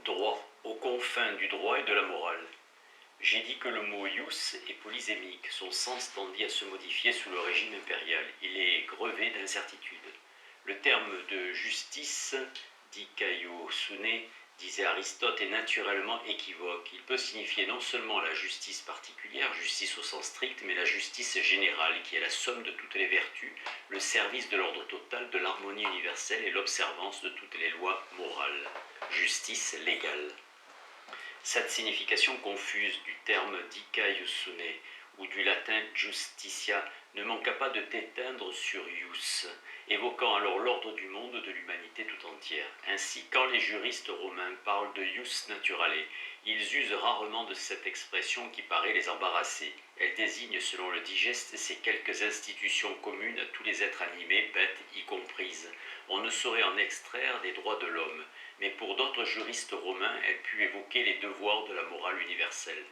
Droit, aux confins du droit et de la morale. J'ai dit que le mot ius est polysémique, son sens tendit à se modifier sous le régime impérial. Il est grevé d'incertitudes. Le terme de justice, dikaiosune, disait Aristote, est naturellement équivoque. Il peut signifier non seulement la justice particulière, justice au sens strict, mais la justice générale, qui est la somme de toutes les vertus, le service de l'ordre total, de l'harmonie universelle et l'observance de toutes les lois morales. Justice légale. Cette signification confuse du terme dikaiosune ou du latin justitia ne manqua pas de déteindre sur ius, évoquant alors l'ordre du monde de l'humanité tout entière. Ainsi, quand les juristes romains parlent de ius naturale, ils usent rarement de cette expression qui paraît les embarrasser. Elle désigne, selon le digeste, ces quelques institutions communes à tous les êtres animés, bêtes y comprises. On ne saurait en extraire des droits de l'homme, mais pour d'autres juristes romains, elle put évoquer les devoirs de la morale universelle.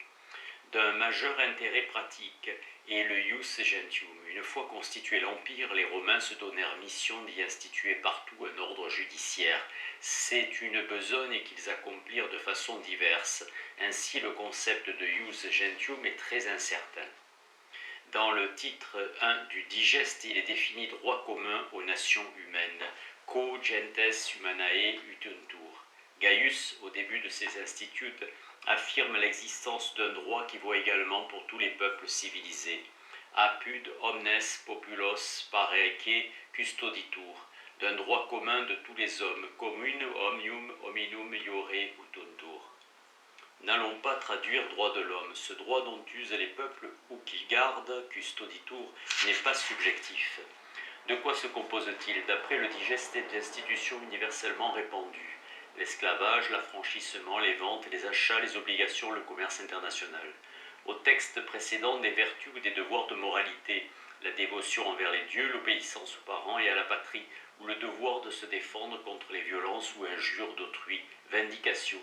D'un majeur intérêt pratique est le ius gentium. Une fois constitué l'Empire, les Romains se donnèrent mission d'y instituer partout un ordre judiciaire. C'est une besogne qu'ils accomplirent de façon diverse. Ainsi, le concept de ius gentium est très incertain. Dans le titre 1 du digeste, il est défini droit commun aux nations humaines. Co gentes humanae utuntur. Gaius, au début de ses instituts, affirme l'existence d'un droit qui vaut également pour tous les peuples civilisés. Apud omnes populos parece custoditur, d'un droit commun de tous les hommes, commune omnium hominum iore utuntur. N'allons pas traduire droit de l'homme. Ce droit dont usent les peuples ou qu'ils gardent, custoditur, n'est pas subjectif. De quoi se compose-t-il? D'après le digeste, d'institutions universellement répandues. L'esclavage, l'affranchissement, les ventes, les achats, les obligations, le commerce international. Au texte précédent, des vertus ou des devoirs de moralité, la dévotion envers les dieux, l'obéissance aux parents et à la patrie, ou le devoir de se défendre contre les violences ou injures d'autrui, vindication.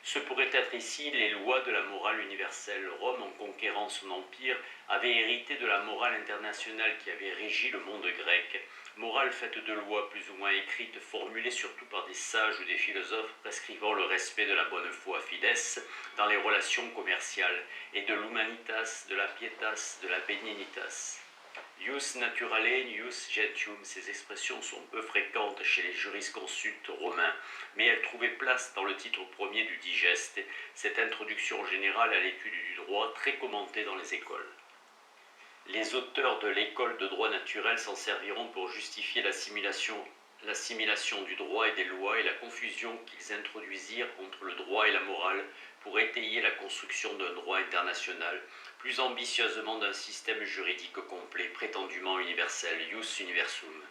Ce pourraient être ici les lois de la morale universelle. Rome, en conquérant son empire, avait hérité de la morale internationale qui avait régi le monde grec. Morale faite de lois plus ou moins écrites, formulées surtout par des sages ou des philosophes prescrivant le respect de la bonne foi fides dans les relations commerciales, et de l'humanitas, de la pietas, de la benignitas. Ius naturale, ius gentium, ces expressions sont peu fréquentes chez les jurisconsultes romains, mais elles trouvaient place dans le titre premier du digeste, cette introduction générale à l'étude du droit très commentée dans les écoles. Les auteurs de l'école de droit naturel s'en serviront pour justifier l'assimilation du droit et des lois et la confusion qu'ils introduisirent entre le droit et la morale pour étayer la construction d'un droit international, plus ambitieusement d'un système juridique complet, prétendument universel, ius universum.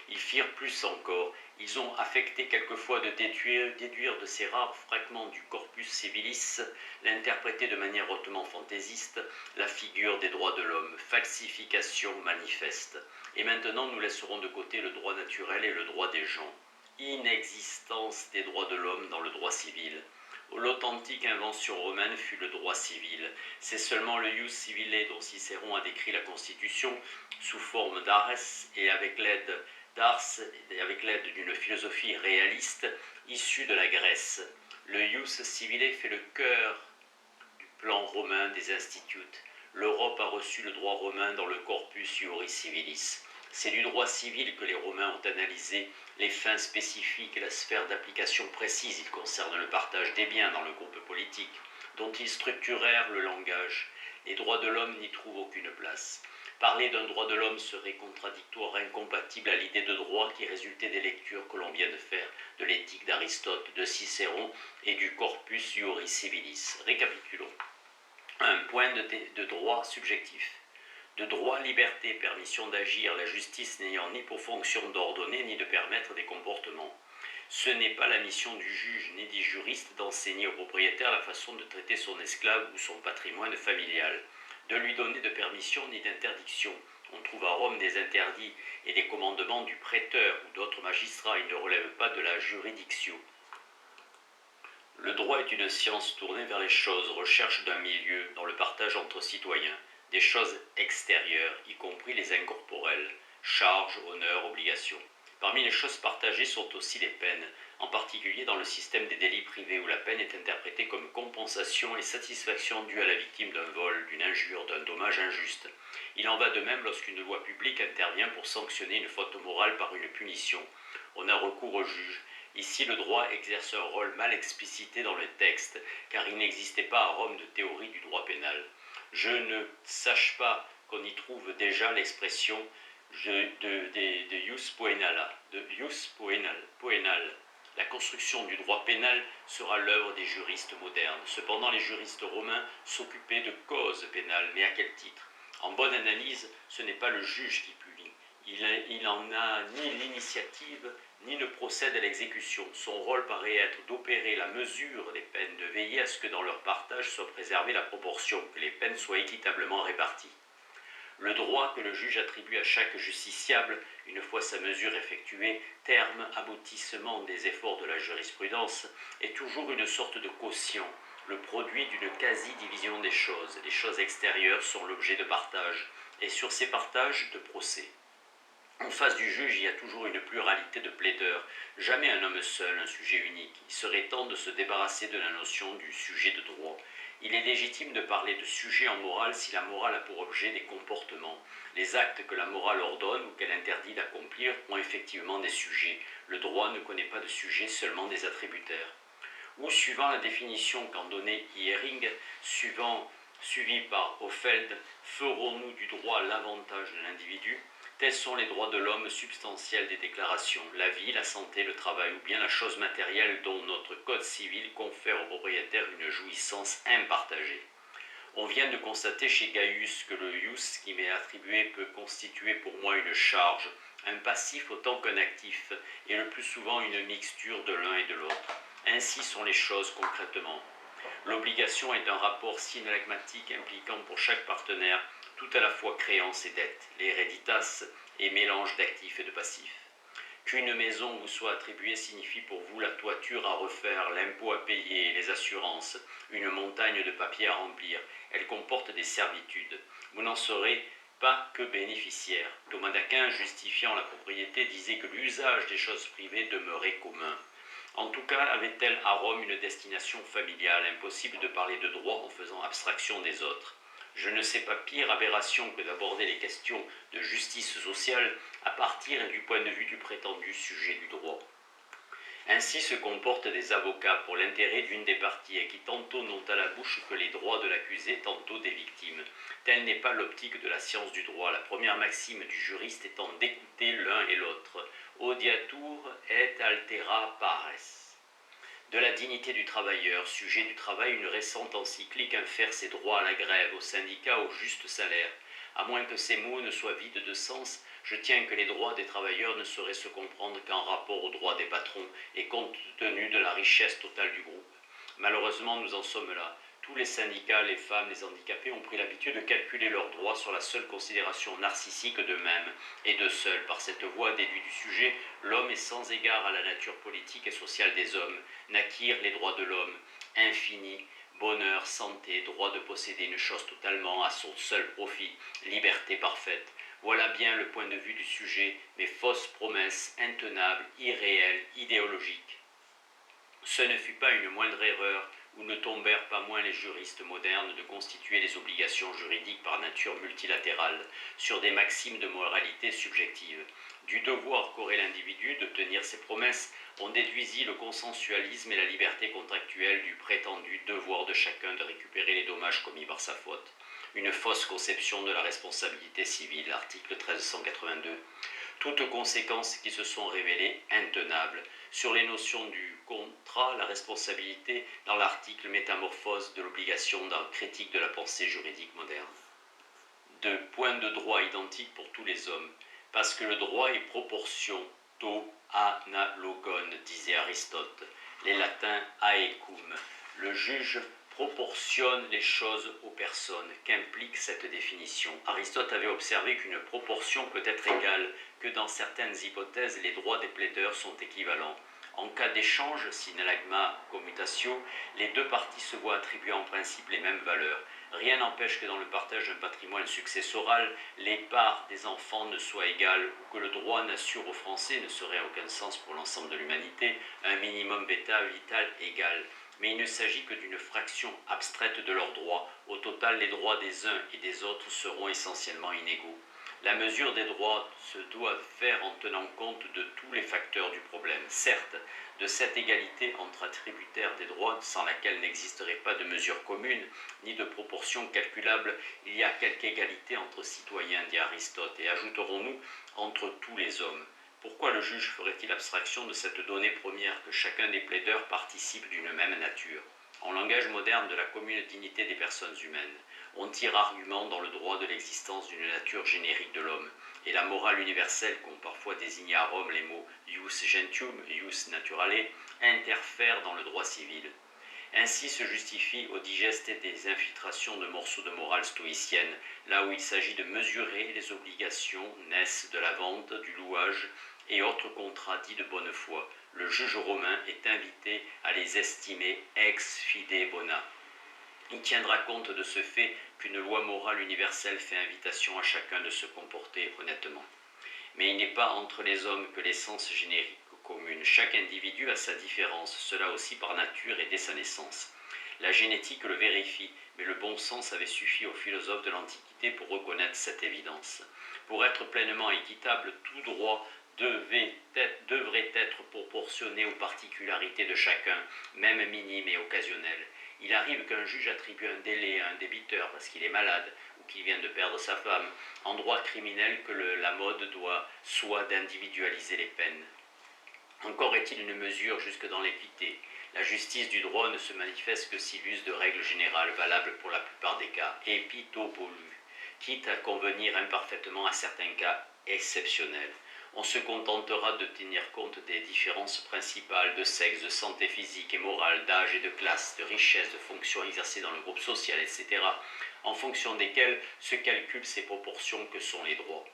Ils firent plus encore, ils ont affecté quelquefois de déduire de ces rares fragments du corpus civilis, l'interpréter de manière hautement fantaisiste, la figure des droits de l'homme, falsification manifeste. Et maintenant nous laisserons de côté le droit naturel et le droit des gens. Inexistence des droits de l'homme dans le droit civil. L'authentique invention romaine fut le droit civil. C'est seulement le ius civile dont Cicéron a décrit la Constitution sous forme d'ares et avec l'aide d'une philosophie réaliste issue de la Grèce. Le ius civile fait le cœur du plan romain des instituts. L'Europe a reçu le droit romain dans le corpus iuris civilis. C'est du droit civil que les Romains ont analysé les fins spécifiques et la sphère d'application précise. Il concerne le partage des biens dans le groupe politique, dont ils structurèrent le langage. Les droits de l'homme n'y trouvent aucune place. Parler d'un droit de l'homme serait contradictoire, incompatible à l'idée de droit qui résultait des lectures que l'on vient de faire de l'éthique d'Aristote, de Cicéron et du corpus iuris civilis. Récapitulons. Un point de droit subjectif. De droit, liberté, permission d'agir, la justice n'ayant ni pour fonction d'ordonner ni de permettre des comportements. Ce n'est pas la mission du juge ni du juriste d'enseigner au propriétaire la façon de traiter son esclave ou son patrimoine familial, de lui donner de permission ni d'interdiction. On trouve à Rome des interdits et des commandements du prêteur ou d'autres magistrats. Ils ne relèvent pas de la juridiction. Le droit est une science tournée vers les choses, recherche d'un milieu dans le partage entre citoyens, des choses extérieures, y compris les incorporelles, charges, honneurs, obligations. Parmi les choses partagées sont aussi les peines, en particulier dans le système des délits privés où la peine est interprétée comme compensation et satisfaction due à la victime d'un vol, d'une injure, d'un dommage injuste. Il en va de même lorsqu'une loi publique intervient pour sanctionner une faute morale par une punition. On a recours au juge. Ici, le droit exerce un rôle mal explicité dans le texte, car il n'existait pas à Rome de théorie du droit pénal. Je ne sache pas qu'on y trouve déjà l'expression de jus poenal. La construction du droit pénal sera l'œuvre des juristes modernes. Cependant, les juristes romains s'occupaient de causes pénales, mais à quel titre? En bonne analyse, ce n'est pas le juge qui punit. Il n'en a ni l'initiative, ni ne procède à l'exécution. Son rôle paraît être d'opérer la mesure des peines, de veiller à ce que dans leur partage soit préservée la proportion, que les peines soient équitablement réparties. Le droit que le juge attribue à chaque justiciable, une fois sa mesure effectuée, terme, aboutissement des efforts de la jurisprudence, est toujours une sorte de quotient, le produit d'une quasi-division des choses. Les choses extérieures sont l'objet de partage, et sur ces partages, de procès. En face du juge, il y a toujours une pluralité de plaideurs, jamais un homme seul, un sujet unique. Il serait temps de se débarrasser de la notion du sujet de droit. Il est légitime de parler de sujet en morale si la morale a pour objet des comportements. Les actes que la morale ordonne ou qu'elle interdit d'accomplir ont effectivement des sujets. Le droit ne connaît pas de sujet, seulement des attributaires. Ou, suivant la définition qu'en donnait Hering, suivi par Hoffeld, ferons-nous du droit l'avantage de l'individu? Tels sont les droits de l'homme substantiels des déclarations, la vie, la santé, le travail ou bien la chose matérielle dont notre code civil confère au propriétaire une jouissance impartagée. On vient de constater chez Gaius que le ius qui m'est attribué peut constituer pour moi une charge, un passif autant qu'un actif, et le plus souvent une mixture de l'un et de l'autre. Ainsi sont les choses concrètement. L'obligation est un rapport synalagmatique impliquant pour chaque partenaire tout à la fois créance et dette, l'hereditas et mélange d'actifs et de passifs. Qu'une maison vous soit attribuée signifie pour vous la toiture à refaire, l'impôt à payer, les assurances, une montagne de papiers à remplir. Elle comporte des servitudes. Vous n'en serez pas que bénéficiaire. Thomas d'Aquin, justifiant la propriété, disait que l'usage des choses privées demeurait commun. En tout cas, avait-elle à Rome une destination familiale, impossible de parler de droit en faisant abstraction des autres. Je ne sais pas pire aberration que d'aborder les questions de justice sociale à partir du point de vue du prétendu sujet du droit. Ainsi se comportent des avocats pour l'intérêt d'une des parties et qui tantôt n'ont à la bouche que les droits de l'accusé, tantôt des victimes. Telle n'est pas l'optique de la science du droit, la première maxime du juriste étant d'écouter l'un et l'autre. Audiatur et altera pares. De la dignité du travailleur, sujet du travail, une récente encyclique infère ses droits à la grève, au syndicat, au juste salaire. À moins que ces mots ne soient vides de sens, je tiens que les droits des travailleurs ne sauraient se comprendre qu'en rapport aux droits des patrons et compte tenu de la richesse totale du groupe. Malheureusement, nous en sommes là. Tous les syndicats, les femmes, les handicapés ont pris l'habitude de calculer leurs droits sur la seule considération narcissique d'eux-mêmes et d'eux seuls. Par cette voie déduite du sujet, l'homme est sans égard à la nature politique et sociale des hommes, naquirent les droits de l'homme, infini, bonheur, santé, droit de posséder une chose totalement à son seul profit, liberté parfaite. Voilà bien le point de vue du sujet, mais fausses promesses, intenables, irréelles, idéologiques. Ce ne fut pas une moindre erreur où ne tombèrent pas moins les juristes modernes de constituer les obligations juridiques par nature multilatérale sur des maximes de moralité subjective. Du devoir qu'aurait l'individu de tenir ses promesses, on déduisit le consensualisme et la liberté contractuelle du prétendu devoir de chacun de récupérer les dommages commis par sa faute. Une fausse conception de la responsabilité civile, article 1382. Toutes conséquences qui se sont révélées intenables. Sur les notions du contrat, la responsabilité dans l'article Métamorphose de l'obligation d'un critique de la pensée juridique moderne. De points de droit identiques pour tous les hommes, parce que le droit est proportion, to analogon, disait Aristote. Les latins aecum. Le juge proportionne les choses aux personnes. Qu'implique cette définition? Aristote avait observé qu'une proportion peut être égale, que dans certaines hypothèses, les droits des plaideurs sont équivalents. En cas d'échange, synalagma commutatio, les deux parties se voient attribuer en principe les mêmes valeurs. Rien n'empêche que dans le partage d'un patrimoine successoral, les parts des enfants ne soient égales ou que le droit n'assure aux Français, ne serait aucun sens pour l'ensemble de l'humanité, un minimum vital égal. Mais il ne s'agit que d'une fraction abstraite de leurs droits. Au total, les droits des uns et des autres seront essentiellement inégaux. La mesure des droits se doit faire en tenant compte de tous les facteurs du problème. Certes, de cette égalité entre attributaires des droits, sans laquelle n'existerait pas de mesure commune, ni de proportion calculable, il y a quelque égalité entre citoyens, dit Aristote, et ajouterons-nous, entre tous les hommes. Pourquoi le juge ferait-il abstraction de cette donnée première que chacun des plaideurs participe d'une même nature? En langage moderne de la commune dignité des personnes humaines, on tire argument dans le droit de l'existence d'une nature générique de l'homme, et la morale universelle, qu'ont parfois désigné à Rome les mots ius gentium, ius naturale, interfère dans le droit civil. Ainsi se justifie au digeste des infiltrations de morceaux de morale stoïcienne, là où il s'agit de mesurer les obligations naissent de la vente, du louage et autres contrats dits de bonne foi. Le juge romain est invité à les estimer ex fide bona. Il tiendra compte de ce fait qu'une loi morale universelle fait invitation à chacun de se comporter honnêtement. Mais il n'est pas entre les hommes que l'essence générique commune. Chaque individu a sa différence, cela aussi par nature et dès sa naissance. La génétique le vérifie, mais le bon sens avait suffi aux philosophes de l'Antiquité pour reconnaître cette évidence. Pour être pleinement équitable, tout droit devrait être proportionné aux particularités de chacun, même minimes et occasionnelles. Il arrive qu'un juge attribue un délai à un débiteur parce qu'il est malade ou qu'il vient de perdre sa femme. En droit criminel, que la mode soit d'individualiser les peines. Encore est-il une mesure jusque dans l'équité. La justice du droit ne se manifeste que s'il use de règles générales valables pour la plupart des cas, épitopolu, quitte à convenir imparfaitement à certains cas exceptionnels. On se contentera de tenir compte des différences principales de sexe, de santé physique et morale, d'âge et de classe, de richesse, de fonctions exercées dans le groupe social, etc., en fonction desquelles se calculent ces proportions que sont les droits.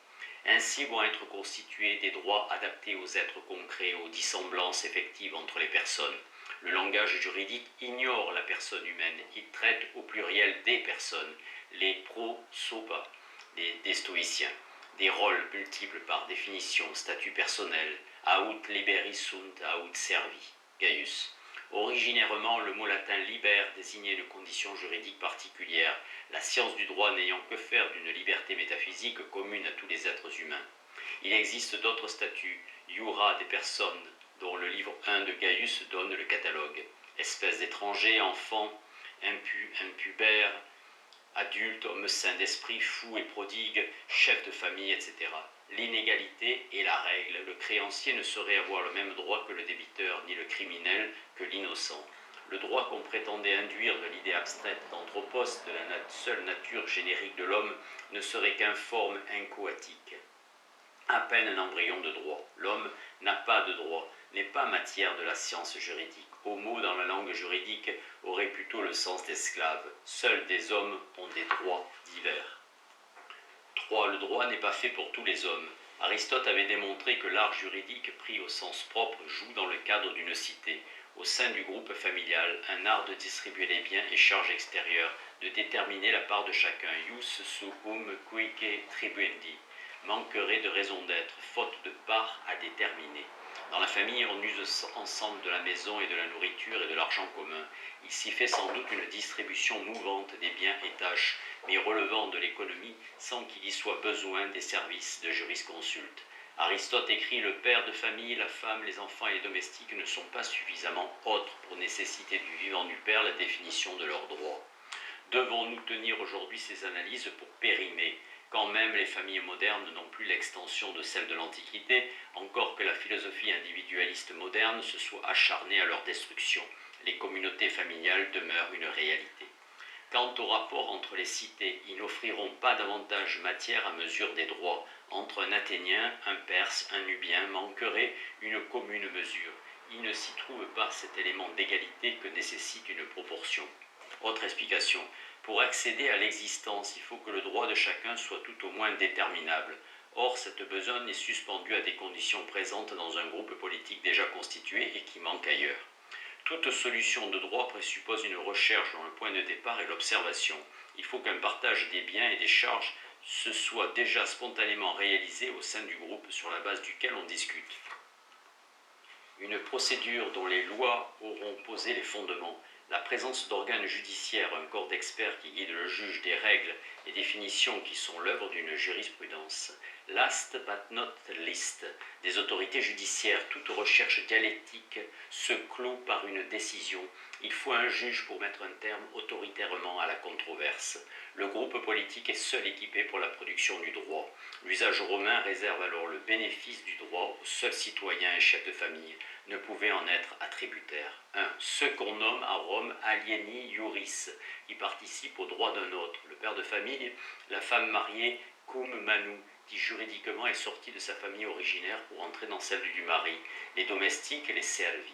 Ainsi vont être constitués des droits adaptés aux êtres concrets, aux dissemblances effectives entre les personnes. Le langage juridique ignore la personne humaine, il traite au pluriel des personnes, les prosopa, des stoïciens, des rôles multiples par définition, statut personnel, aut liberis sunt, aut servi, Gaius. Originairement, le mot latin liber désignait une condition juridique particulière, la science du droit n'ayant que faire d'une liberté métaphysique commune à tous les êtres humains. Il existe d'autres statuts, iura des personnes, dont le livre 1 de Gaius donne le catalogue, espèces d'étrangers, enfants, impubères, adultes, hommes sains d'esprit, fous et prodigues, chefs de famille, etc. L'inégalité est la règle. Le créancier ne saurait avoir le même droit que le débiteur, ni le criminel que l'innocent. Le droit qu'on prétendait induire de l'idée abstraite d'anthropos, de la seule nature générique de l'homme, ne serait qu'informe, inchoatique. À peine un embryon de droit. L'homme n'a pas de droit, n'est pas matière de la science juridique. Homo dans la langue juridique aurait plutôt le sens d'esclave. Seuls des hommes ont des droits divers. 3. Le droit n'est pas fait pour tous les hommes. Aristote avait démontré que l'art juridique pris au sens propre joue dans le cadre d'une cité, au sein du groupe familial, un art de distribuer les biens et charges extérieures, de déterminer la part de chacun, ius suum cuique tribuendi, manquerait de raison d'être, faute de part à déterminer. Dans la famille, on use ensemble de la maison et de la nourriture et de l'argent commun. Il s'y fait sans doute une distribution mouvante des biens et tâches, mais relevant de l'économie sans qu'il y soit besoin des services de jurisconsulte. Aristote écrit: le père de famille, la femme, les enfants et les domestiques ne sont pas suffisamment autres pour nécessiter du vivant du père la définition de leurs droits. Devons-nous tenir aujourd'hui ces analyses pour périmer, quand même les familles modernes n'ont plus l'extension de celles de l'Antiquité, encore que la philosophie individualiste moderne se soit acharnée à leur destruction, les communautés familiales demeurent une réalité. Quant au rapport entre les cités, ils n'offriront pas davantage matière à mesure des droits. Entre un Athénien, un Perse, un Nubien manquerait une commune mesure. Il ne s'y trouve pas cet élément d'égalité que nécessite une proportion. Autre explication. Pour accéder à l'existence, il faut que le droit de chacun soit tout au moins déterminable. Or, cette besogne est suspendue à des conditions présentes dans un groupe politique déjà constitué et qui manque ailleurs. Toute solution de droit présuppose une recherche dont le point de départ est l'observation. Il faut qu'un partage des biens et des charges se soit déjà spontanément réalisé au sein du groupe sur la base duquel on discute. Une procédure dont les lois auront posé les fondements, la présence d'organes judiciaires, un corps d'experts qui guide le juge, des règles et définitions qui sont l'œuvre d'une jurisprudence. Last but not least, des autorités judiciaires, toute recherche dialectique se clôt par une décision. Il faut un juge pour mettre un terme autoritairement à la controverse. Le groupe politique est seul équipé pour la production du droit. L'usage romain réserve alors le bénéfice du droit aux seuls citoyens et chefs de famille, ne pouvaient en être attributaires. 1. Ceux qu'on nomme à Rome alieni iuris, qui participent au droit d'un autre. Le père de famille, la femme mariée cum manu, qui juridiquement est sortie de sa famille originaire pour entrer dans celle du mari. Les domestiques et les servi.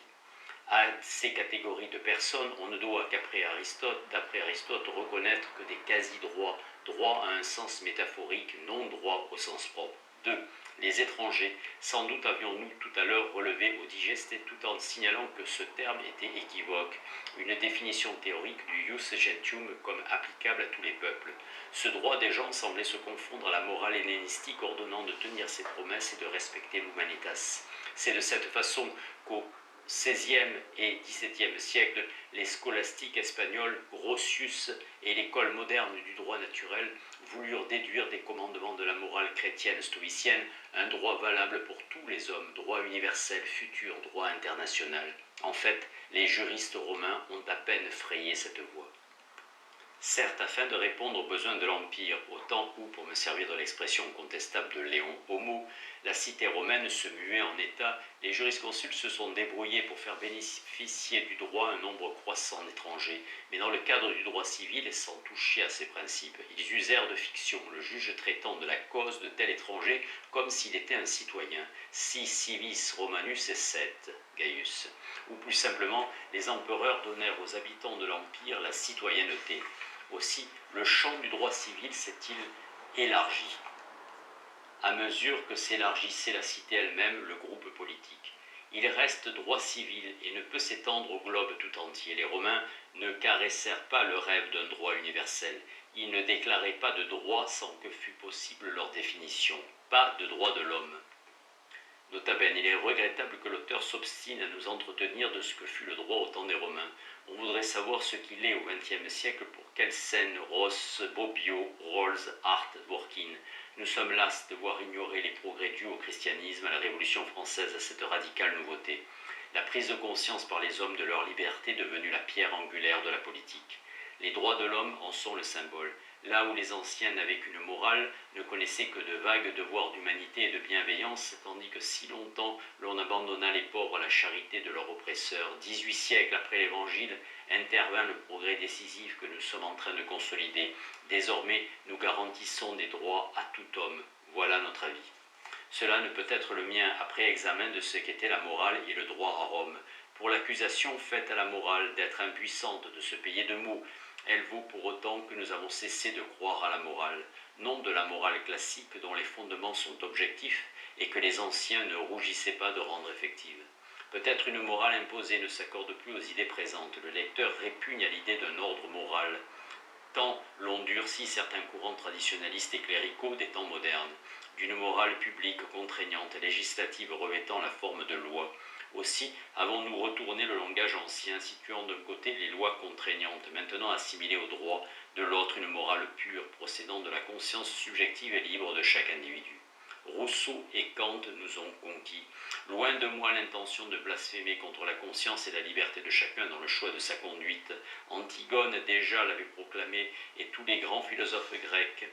À ces catégories de personnes, on ne doit d'après Aristote, reconnaître que des quasi-droits, droits à un sens métaphorique, non droits au sens propre. 2. Les étrangers. Sans doute avions-nous tout à l'heure relevé au digesté tout en signalant que ce terme était équivoque, une définition théorique du ius gentium comme applicable à tous les peuples. Ce droit des gens semblait se confondre à la morale hellénistique ordonnant de tenir ses promesses et de respecter l'humanitas. C'est de cette façon qu'au XVIe et XVIIe siècle, les scolastiques espagnols, Grotius et l'école moderne du droit naturel voulurent déduire des commandements de la morale chrétienne stoïcienne un droit valable pour tous les hommes, droit universel, futur, droit international. En fait, les juristes romains ont à peine frayé cette voie. Certes, afin de répondre aux besoins de l'Empire, au temps où, pour me servir de l'expression contestable de Léon Homo, la cité romaine se muait en État, les jurisconsultes se sont débrouillés pour faire bénéficier du droit un nombre croissant d'étrangers, mais dans le cadre du droit civil et sans toucher à ses principes. Ils usèrent de fiction, le juge traitant de la cause de tel étranger comme s'il était un citoyen, si civis Romanus esset, Gaius. Ou plus simplement, les empereurs donnèrent aux habitants de l'Empire la citoyenneté. Aussi, le champ du droit civil s'est-il élargi à mesure que s'élargissait la cité elle-même, le groupe politique. Il reste droit civil et ne peut s'étendre au globe tout entier. Les Romains ne caressèrent pas le rêve d'un droit universel. Ils ne déclaraient pas de droit sans que fût possible leur définition. Pas de droit de l'homme. Nota bene, il est regrettable que l'auteur s'obstine à nous entretenir de ce que fut le droit au temps des Romains. On voudrait savoir ce qu'il est au XXe siècle pour Kelsen, Ross, Bobbio, Rawls, Hart, Dworkin. Nous sommes las de voir ignorer les progrès dus au christianisme, à la Révolution française, à cette radicale nouveauté. La prise de conscience par les hommes de leur liberté devenue la pierre angulaire de la politique. Les droits de l'homme en sont le symbole. Là où les anciens n'avaient qu'une morale, ne connaissaient que de vagues devoirs d'humanité et de bienveillance, tandis que si longtemps l'on abandonna les pauvres à la charité de leurs oppresseurs. 18 siècles après l'Évangile, intervint le progrès décisif que nous sommes en train de consolider. Désormais, nous garantissons des droits à tout homme. Voilà notre avis. Cela ne peut être le mien après examen de ce qu'était la morale et le droit à Rome. Pour l'accusation faite à la morale d'être impuissante, de se payer de mots, elle vaut pour autant que nous avons cessé de croire à la morale, non de la morale classique dont les fondements sont objectifs et que les anciens ne rougissaient pas de rendre effective. Peut-être une morale imposée ne s'accorde plus aux idées présentes. Le lecteur répugne à l'idée d'un ordre moral, tant l'ont durci certains courants traditionnalistes et cléricaux des temps modernes, d'une morale publique contraignante et législative revêtant la forme de loi. Aussi avons-nous retourné le langage ancien, situant d'un côté les lois contraignantes, maintenant assimilées au droit, de l'autre une morale pure, procédant de la conscience subjective et libre de chaque individu. Rousseau et Kant nous ont conquis. Loin de moi l'intention de blasphémer contre la conscience et la liberté de chacun dans le choix de sa conduite. Antigone déjà l'avait proclamé et tous les grands philosophes grecs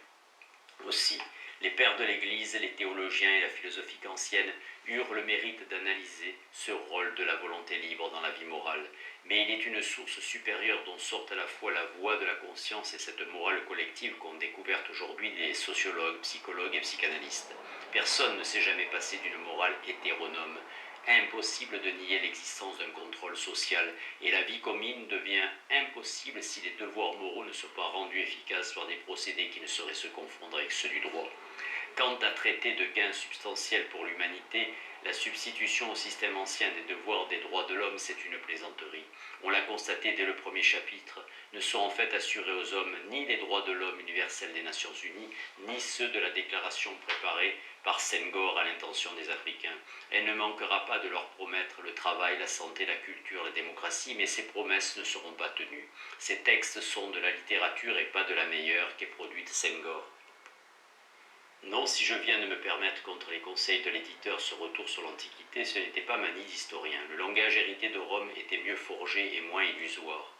aussi. Les pères de l'Église, les théologiens et la philosophie kantienne eurent le mérite d'analyser ce rôle de la volonté libre dans la vie morale. Mais il est une source supérieure dont sortent à la fois la voix de la conscience et cette morale collective qu'ont découverte aujourd'hui les sociologues, psychologues et psychanalystes. Personne ne s'est jamais passé d'une morale hétéronome. Impossible de nier l'existence d'un contrôle social, et la vie commune devient impossible si les devoirs moraux ne sont pas rendus efficaces par des procédés qui ne sauraient se confondre avec ceux du droit. Quant à traiter de gains substantiels pour l'humanité, la substitution au système ancien des devoirs des droits de l'homme, c'est une plaisanterie. On l'a constaté dès le premier chapitre, ne sont en fait assurés aux hommes ni les droits de l'homme universels des Nations Unies, ni ceux de la déclaration préparée par Senghor à l'intention des Africains. Elle ne manquera pas de leur promettre le travail, la santé, la culture, la démocratie, mais ces promesses ne seront pas tenues. Ces textes sont de la littérature et pas de la meilleure qu'ait produite Senghor. Non, si je viens de me permettre contre les conseils de l'éditeur ce retour sur l'Antiquité, ce n'était pas manie d'historien. Le langage hérité de Rome était mieux forgé et moins illusoire.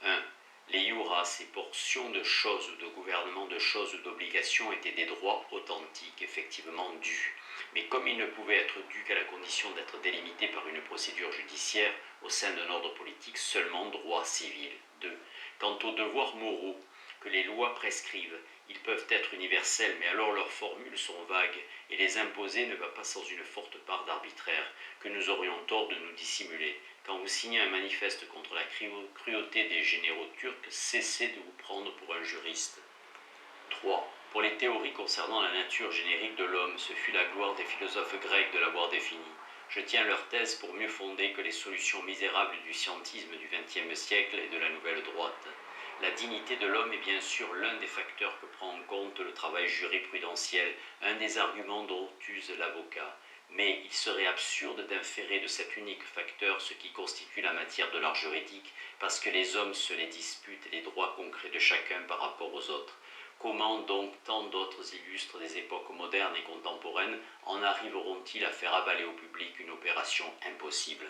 1. Les juras, ces portions de choses ou de gouvernement de choses ou d'obligations, étaient des droits authentiques, effectivement dus. Mais comme ils ne pouvaient être dus qu'à la condition d'être délimités par une procédure judiciaire au sein d'un ordre politique, seulement droit civil. 2. Quant aux devoirs moraux que les lois prescrivent, ils peuvent être universels, mais alors leurs formules sont vagues, et les imposer ne va pas sans une forte part d'arbitraire, que nous aurions tort de nous dissimuler. Quand vous signez un manifeste contre la cruauté des généraux turcs, cessez de vous prendre pour un juriste. 3. Pour les théories concernant la nature générique de l'homme, ce fut la gloire des philosophes grecs de l'avoir définie. Je tiens leur thèse pour mieux fonder que les solutions misérables du scientisme du XXe siècle et de la nouvelle droite. La dignité de l'homme est bien sûr l'un des facteurs que prend en compte le travail jurisprudentiel, un des arguments dont use l'avocat. Mais il serait absurde d'inférer de cet unique facteur ce qui constitue la matière de l'art juridique, parce que les hommes se les disputent les droits concrets de chacun par rapport aux autres. Comment donc tant d'autres illustres des époques modernes et contemporaines en arriveront-ils à faire avaler au public une opération impossible ?